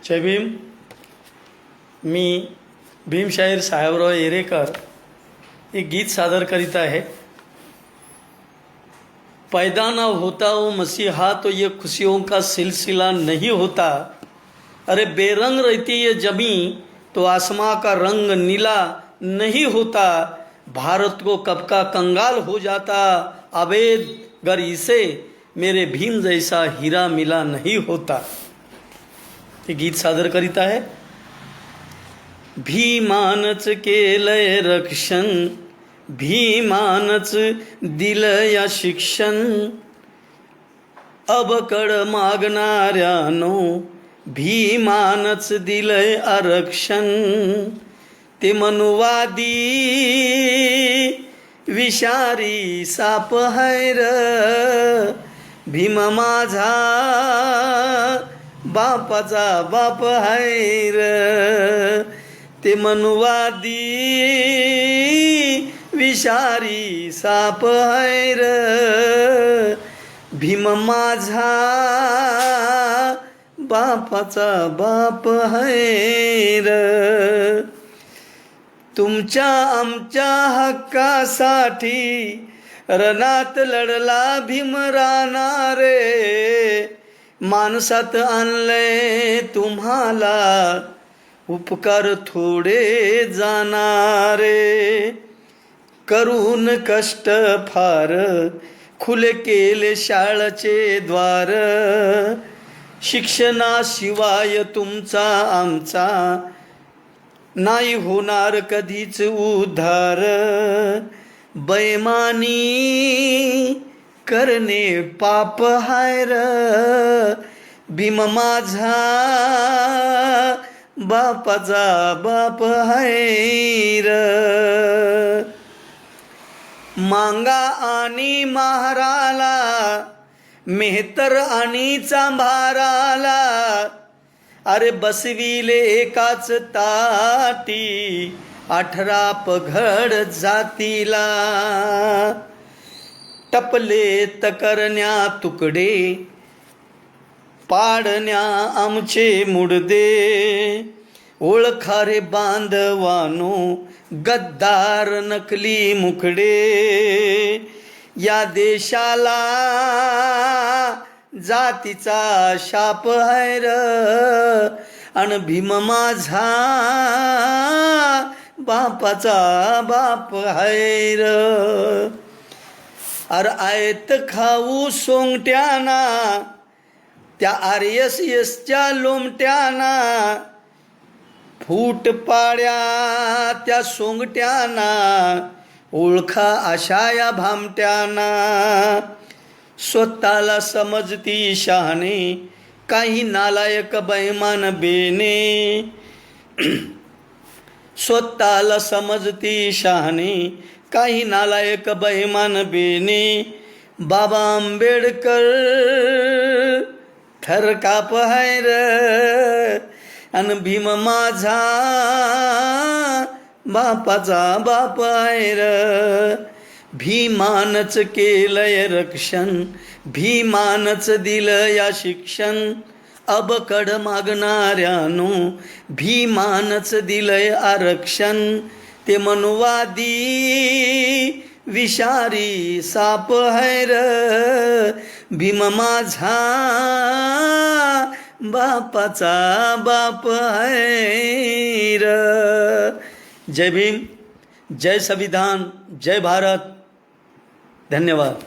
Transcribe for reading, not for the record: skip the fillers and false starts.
जय भीम. मी भीमशाहीर साहेबराव येरेकर एक गीत सादर करीत आहे. पैदा ना होता वो मसीहा तो ये खुशियों का सिलसिला नहीं होता. अरे बेरंग रहती ये जमी तो आसमां का रंग नीला नहीं होता. भारत को कब का कंगाल हो जाता अवैध गर इसे मेरे भीम जैसा हीरा मिला नहीं होता. हे गीत सादर करीत आहे. भीमानच केलंय रक्षण, भीमानच दिलंय शिक्षण. अबकड मागणाऱ्यानो भीमानच दिलंय आरक्षण. ते मनुवादी विषारी साप हैर, भीम माझा बापाचा बाप हैर. ते मनुवादी विषारी साप हैर, भीम माझा बापाचा बाप हैर. तुमच्या आमच्या हक्कासाठी रणात लढला भीम राणारे. माणसात आणलंय तुम्हाला उपकार थोडे जाणारे. करून कष्ट फार खुले केले शाळेचे द्वार. शिक्षणाशिवाय तुमचा आमचा नाही होणार कधीच उद्धार. बैमानी करणे पाप हायर, भीम माझा बापाचा बाप हैर. मांगा आणि महाराला, मेहतर आणि चांभाराला. अरे बसविले एकाच ताटी 18 पगड जातीला. टपले तकरण्या तुकडे पाडण्या आमचे मुडदे. ओळखा रे बांधवानो गद्दार नकली मुखडे. या देशाला जातीचा शाप हैर, अन भीम माझा बापाचा बाप हैर. अरे आयत खाऊ सोंगट्याना त्या RSSच्या लोमट्याना. फूट पाड्या त्या सोंगट्याना, ओळखा अशा या भामट्याना. स्वतःला समजती शहाणे काही नालायक बैमान बेने. स्वतःला समजती शहाणे काही नालायक बैमान बेने. बाबा आंबेडकर थरकाप हैर, अन भीम माझा बापाचा बाप हैर. भीमानच केलंय रक्षण, भीमानच दिलंय शिक्षण. अबकड मागणाऱ्यानो भीमानच दिलंय आरक्षण. ते मनुवादी विषारी साप हैर, भीम माझा बापाचा बाप हैर. जय भीम, जय संविधान, जय भारत. धन्यवाद.